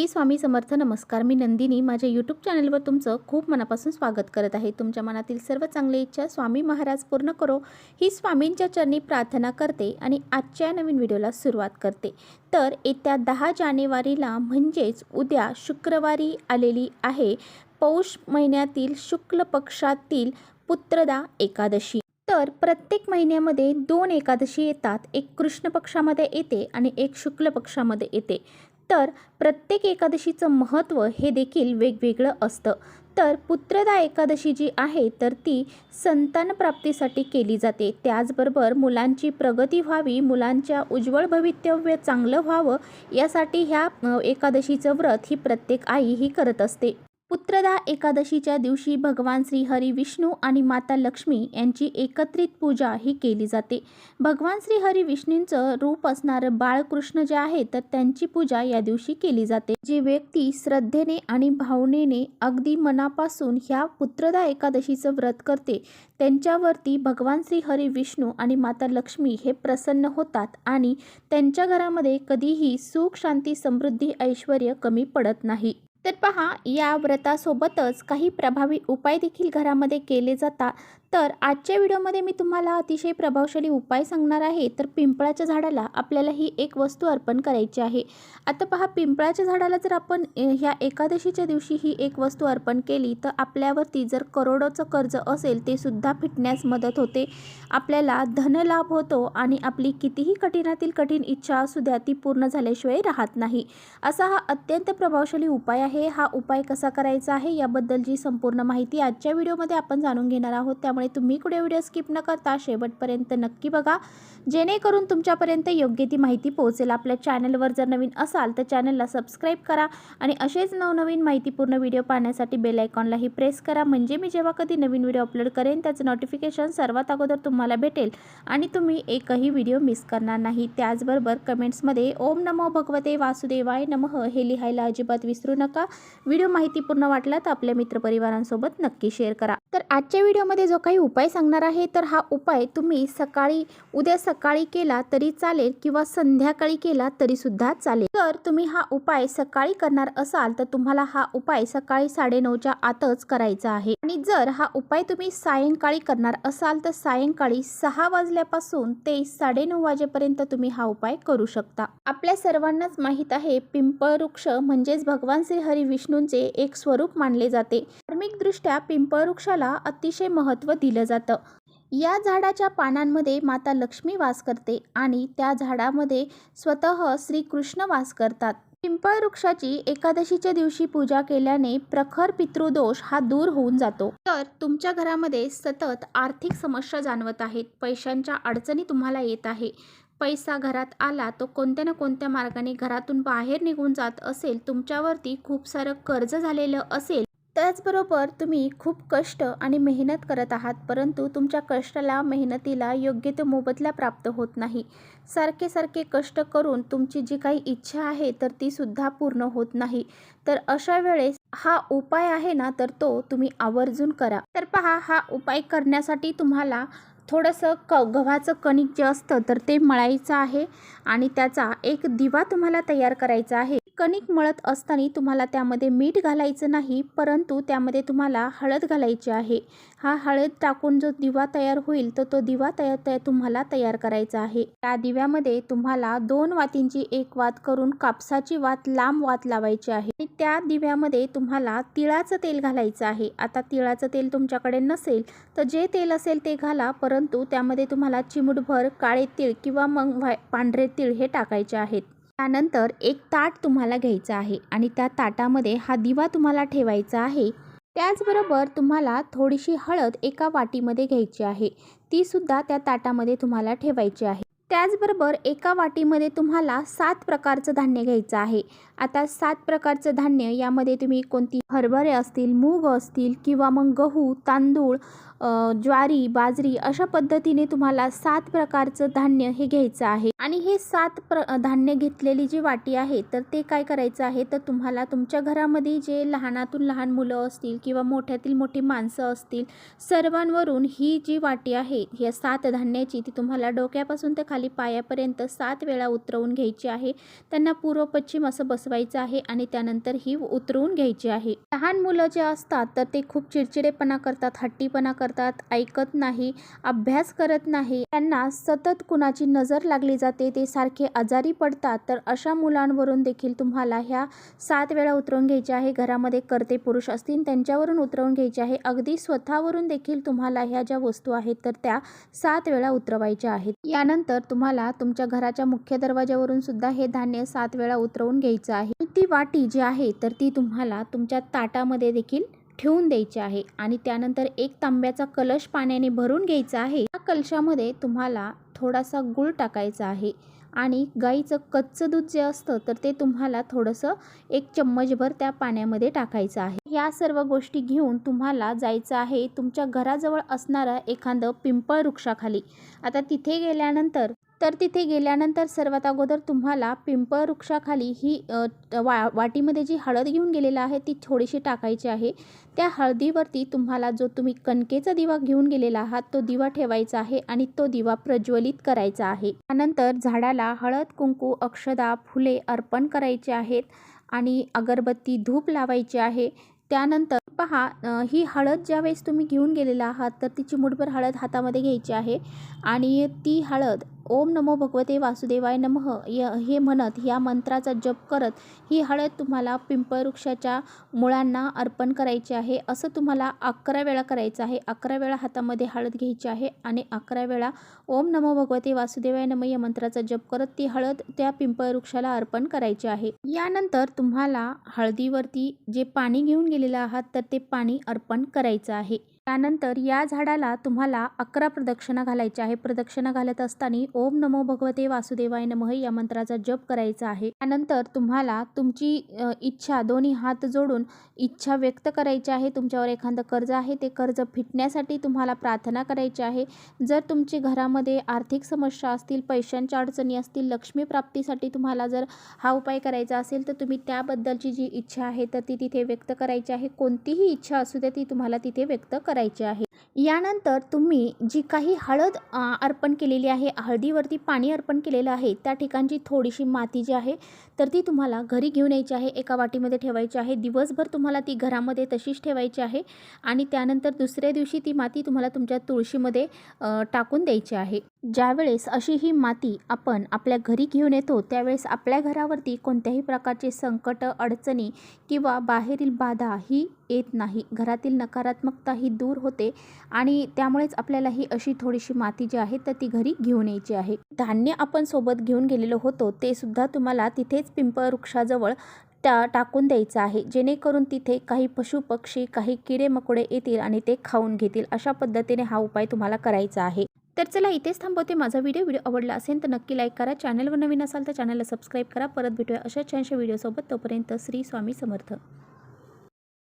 श्री स्वामी समर्थ. नमस्कार. मी नंदिनी माझ्या यूट्यूब चॅनलवर तुमचं खूप मनापासून स्वागत करत आहे. तुमच्या मनातील सर्व चांगली इच्छा स्वामी महाराज पूर्ण करो ही स्वामींच्या चरणी प्रार्थना करते आणि आजच्या नवीन व्हिडिओला सुरुवात करते. तर येत्या 10 जानेवारीला म्हणजेच उद्या शुक्रवारी आलेली आहे पौष महिन्यातील शुक्ल पक्षातील पुत्रदा एकादशी. तर प्रत्येक महिन्यामध्ये 2 एकादशी येतात. एक कृष्ण पक्षामध्ये येते आणि एक शुक्ल पक्षामध्ये येते. तर प्रत्येक एकादशीचं महत्त्व हे देखील वेगवेगळं असतं. तर पुत्रदा एकादशी जी आहे तर ती संतान प्राप्तीसाठी केली जाते. त्याचबरोबर मुलांची प्रगती व्हावी, मुलांच्या उज्ज्वल भवितव्य चांगलं व्हावं यासाठी ह्या एकादशीचं व्रत ही प्रत्येक आई ही करत असते. पुत्रदा एकादशीच्या दिवशी भगवान श्री हरी विष्णू आणि माता लक्ष्मी यांची एकत्रित पूजा ही केली जाते. भगवान श्री हरी विष्णूंचं रूप असणारं बाळकृष्ण जे आहे तर त्यांची पूजा या दिवशी केली जाते. जी व्यक्ती श्रद्धेने आणि भावनेने अगदी मनापासून ह्या पुत्रदा एकादशीचं व्रत करते त्यांच्यावरती भगवान श्री हरी विष्णू आणि माता लक्ष्मी हे प्रसन्न होतात आणि त्यांच्या घरामध्ये कधीही सुख, शांती, समृद्धी, ऐश्वर्य कमी पडत नाही. तर पहा, या व्रतासोबतच काही प्रभावी उपाय देखील घरामध्ये केले जातात. तर आजच्या व्हिडिओमध्ये मी तुम्हाला अतिशय प्रभावशाली उपाय सांगणार आहे. तर पिंपळाच्या झाडाला आपल्याला ही एक वस्तू अर्पण करायची आहे. आता पहा, पिंपळाच्या झाडाला जर आपण ह्या एकादशीच्या दिवशी ही एक वस्तू अर्पण केली तर आपल्यावरती जर करोडोचं कर्ज असेल ते सुद्धा फिटण्यास मदत होते. आपल्याला धनलाभ होतो आणि आपली कितीही कठीणातील कठीण इच्छा असू द्या ती पूर्ण झाल्याशिवाय राहत नाही. असा हा अत्यंत प्रभावशाली उपाय आहे. हा उपाय कसा करायचा आहे याबद्दलची संपूर्ण माहिती आजच्या व्हिडिओमध्ये आपण जाणून घेणार आहोत. त्यामुळे तुम्ही कुठे व्हिडिओ स्किप न करता शेवटपर्यंत नक्की बघा, जेणेकरून तुमच्यापर्यंत योग्य ती माहिती पोहोचेल. आपल्या चॅनलवर जर नवीन असाल तर चॅनलला सबस्क्राईब करा आणि असेच नवनवीन माहितीपूर्ण व्हिडिओ पाहण्यासाठी बेल आयकॉनलाही प्रेस करा. म्हणजे मी जेव्हा कधी नवीन व्हिडिओ अपलोड करेन त्याचं नोटिफिकेशन सर्वात अगोदर तुम्हाला भेटेल आणि तुम्ही एकही व्हिडिओ मिस करणार नाही. त्याचबरोबर कमेंट्समध्ये ओम नमो भगवते वासुदेवाय नमः हे लिहायला अजिबात विसरू नका. व्हिडिओ माहितीपूर्ण वाटला तर आपल्या मित्रपरिवारांसोबत नक्की शेअर करा. तर आजच्या व्हिडिओमध्ये जो काही उपाय सांगणार आहे तर हा उपाय तुम्ही उद्या सकाळी केला तरी चालेल किंवा संध्याकाळी केला तरी सुद्धा चालेल. तर तुम्ही हा उपाय सकाळी करणार असाल तर तुम्हाला हा उपाय सकाळी 9:30च्या आतच करायचा आहे. आणि जर हा उपाय तुम्ही सायंकाळी करणार असाल तर सायंकाळी 6 वाजल्यापासून ते 9:30 वाजेपर्यंत तुम्ही हा उपाय करू शकता. आपल्या सर्वांनाच माहीत आहे पिंपळ वृक्ष म्हणजेच भगवान श्री हरी विष्णूंचे एक स्वरूप मानले जाते. धार्मिक दृष्ट्या पिंपळ वृक्षाला अतिशय महत्त्व दिलं जातं. या झाडाच्या पानांमध्ये माता लक्ष्मी वास करते आणि त्या झाडामध्ये स्वतः श्रीकृष्ण वास करतात. पिंपळ वृक्षाची एकादशीच्या दिवशी पूजा केल्याने प्रखर पितृदोष हा दूर होऊन जातो. तर तुमच्या घरामध्ये सतत आर्थिक समस्या जाणवत आहेत, पैशांच्या अडचणी तुम्हाला येत आहे, पैसा घरात आला तो कोणत्या ना कोणत्या मार्गाने घरातून बाहेर निघून जात असेल, तुमच्यावरती खूप सारं कर्ज झालेलं असेल, त्याचबरोबर तुम्ही खूप कष्ट आणि मेहनत करत आहात परंतु तुमच्या कष्टाला मेहनतीला योग्य तो मोबदला प्राप्त होत नाही. सारखे कष्ट करून तुमची जी काही इच्छा आहे तर ती सुद्धा पूर्ण होत नाही. तर अशा वेळेस हा उपाय आहे ना तर तो तुम्ही आवर्जून करा. तर पहा, हा उपाय करण्यासाठी तुम्हाला थोडंसं गव्हाचं कणिक जे असतं तर ते मळायचं आहे आणि त्याचा एक दिवा तुम्हाला तयार करायचा आहे. कणिक मळत असताना तुम्हाला त्यामध्ये मीठ घालायचं नाही परंतु त्यामध्ये तुम्हाला हळद घालायची आहे. हा हळद टाकून जो दिवा तयार होईल तर तो दिवा तुम्हाला तयार करायचा आहे. त्या दिव्यामध्ये तुम्हाला 2 वातींची एक वात करून कापसाची वात, लांब वात लावायची आहे आणि त्या दिव्यामध्ये तुम्हाला तिळाचं तेल घालायचं आहे. आता तिळाचं तेल तुमच्याकडे नसेल तर जे तेल असेल ते घाला परंतु त्यामध्ये तुम्हाला चिमूटभर काळे तीळ किंवा मग पांढरे तीळ हे टाकायचे आहेत. त्यानंतर एक ताट तुम्हाला घ्यायचं आहे आणि त्या ताटामध्ये हा दिवा तुम्हाला ठेवायचा आहे. त्याचबरोबर तुम्हाला थोडीशी हळद एका वाटीमध्ये घ्यायची आहे, ती सुद्धा त्या ताटामध्ये तुम्हाला ठेवायची आहे. त्याचबरोबर एका वाटीमध्ये तुम्हाला 7 प्रकारचं धान्य घ्यायचं आहे. आता 7 प्रकारचं धान्य यामध्ये तुम्ही कोणती हरभरे असतील, मूग असतील किंवा मग गहू, तांदूळ, ज्वारी, बाजरी अशा पद्धतीने तुम्हाला 7 प्रकारचं धान्य हे घ्यायचं आहे. आणि हे 7 धान्य घेतलेली जी वाटी आहे तर ते काय करायचं आहे, तर तुम्हाला तुमच्या घरामध्ये जे लहानातून लहान मुलं असतील किंवा मोठ्यातील मोठी माणसं असतील, सर्वांवरून ही जी वाटी आहे या 7 धान्याची ती तुम्हाला डोक्यापासून तर खाली पायापर्यंत 7 वेळा उतरवून घ्यायची आहे. त्यांना पूर्व पश्चिम असं बसवायचं आहे आणि त्यानंतर ही उतरवून घ्यायची आहे. लहान मुलं जे असतात तर ते खूप चिडचिडेपणा करतात, हट्टीपणा करतात, ऐकत नाही, अभ्यास करत नाही, त्यांना सतत कुणाची नजर लागली जाते, ते सारखे आजारी पडतात. तर अशा मुलांवरून देखील तुम्हाला ह्या 7 वेळा उतरवून घ्यायच्या आहे. घरामध्ये कर्ते पुरुष असतील त्यांच्यावरून उतरवून घ्यायचे आहे. अगदी स्वतःवरून देखील तुम्हाला ह्या ज्या वस्तू आहेत तर त्या 7 वेळा उतरवायच्या आहेत. यानंतर तुम्हाला तुमच्या घराच्या मुख्य दरवाजावरून सुद्धा हे धान्य 7 वेळा उतरवून घ्यायचं आहे. ती वाटी जी आहे तर ती तुम्हाला तुमच्या ताटामध्ये देखील ठेवून द्यायची आहे. आणि त्यानंतर एक तांब्याचा कलश पाण्याने भरून घ्यायचा आहे. या कलशामध्ये तुम्हाला थोडासा गूळ टाकायचा आहे आणि गाईचं कच्चं दूध जे असतं तर ते तुम्हाला थोडंसं 1 चम्मचभर त्या पाण्यामध्ये टाकायचं आहे. ह्या सर्व गोष्टी घेऊन तुम्हाला जायचं आहे तुमच्या घराजवळ असणारं एखादं पिंपळ वृक्षाखाली. आता तिथे गेल्यानंतर सर्वात अगोदर तुम्हाला पिंपळ वृक्षाखाली ही वाटीमध्ये जी हळद घेऊन गेलेला आहे ती थोडीशी टाकायची आहे. त्या हळदीवरती तुम्हाला जो तुम्ही कणकेचा दिवा घेऊन गेलेला आहात तो दिवा ठेवायचा आहे आणि तो दिवा प्रज्वलित करायचा आहे. त्यानंतर झाडाला हळद, कुंकू, अक्षदा, फुले अर्पण करायचे आहेत आणि अगरबत्ती, धूप लावायचे आहे. त्यानंतर पहा, ही हळद ज्यावेळेस तुम्ही घेऊन गेलेला आहात तर ती चिमूटभर हळद हातामध्ये घ्यायची आहे आणि ती हळद ओम नमो भगवते वासुदेवाय नमः हे म्हणत या मंत्राचा जप करत ही हळद तुम्हाला पिंपळ वृक्षाच्या मुळांना अर्पण करायची आहे. असं तुम्हाला 11 वेळा करायचं आहे. 11 वेळा हातामध्ये हळद घ्यायची आहे आणि 11 वेळा ओम नमो भगवते वासुदेवाय नमः या मंत्राचा जप करत ती हळद त्या पिंपळ वृक्षाला अर्पण करायची आहे. यानंतर तुम्हाला हळदीवरती जे पाणी घेऊन गेलेलं आहात तर ते पाणी अर्पण करायचं आहे. त्यानंतर या झाडाला तुम्हाला 11 प्रदक्षिणा घालायच्या आहे. प्रदक्षिणा घालत असताना ओम नमो भगवते वासुदेवाय नमः या मंत्राचा जप करायचा आहे. त्यानंतर तुम्हाला तुमची इच्छा दोन्ही हात जोडून इच्छा व्यक्त करायची आहे. तुमच्यावर एखादं कर्ज आहे ते कर्ज फिटण्यासाठी तुम्हाला प्रार्थना करायची आहे. जर तुमची घरामध्ये आर्थिक समस्या असतील, पैशांच्या अडचणी असतील, लक्ष्मी प्राप्तीसाठी तुम्हाला जर हा उपाय करायचा असेल तर तुम्ही त्याबद्दलची जी इच्छा आहे तर ती तिथे व्यक्त करायची आहे. कोणतीही इच्छा असू दे ती तुम्हाला तिथे व्यक्त करायची आहे. यानंतर तुम्ही जी काही हळद अर्पण केलेली आहे, हळदीवरती पाणी अर्पण केलेलं आहे त्या ठिकाणची थोडीशी माती जी आहे तर ती तुम्हाला घरी घेऊन यायची आहे. एका वाटीमध्ये ठेवायची आहे. दिवसभर तुम्हाला ती घरामध्ये तशीच ठेवायची आहे आणि त्यानंतर दुसऱ्या दिवशी ती माती तुम्हाला तुमच्या तुळशीमध्ये टाकून द्यायची आहे. ज्यावेळेस अशी ही माती आपण आपल्या घरी घेऊन येतो त्यावेळेस आपल्या घरावरती कोणत्याही प्रकारचे संकट, अडचणी किंवा बाहेरील बाधा ही येत नाही. घरातील नकारात्मकता ही दूर होते आणि त्यामुळेच आपल्याला ही अशी थोडीशी माती जी आहे तर ती घरी घेऊन यायची आहे. धान्य आपण सोबत घेऊन गेलेलो होतो ते सुद्धा तुम्हाला तिथेच पिंपळ वृक्षाजवळ टाकून द्यायचं आहे. जेणेकरून तिथे काही पशु पक्षी, काही किडे मकोडे येतील आणि ते खाऊन घेतील. अशा पद्धतीने हा उपाय तुम्हाला करायचा आहे. तर चला इथेच थांबवते. माझा व्हिडिओ आवडला असेल तर नक्की लाईक करा. चॅनलवर नवीन असाल तर चॅनलला सबस्क्राईब करा. परत भेटूया अशा छानशा व्हिडिओसोबत. तोपर्यंत श्री स्वामी समर्थ.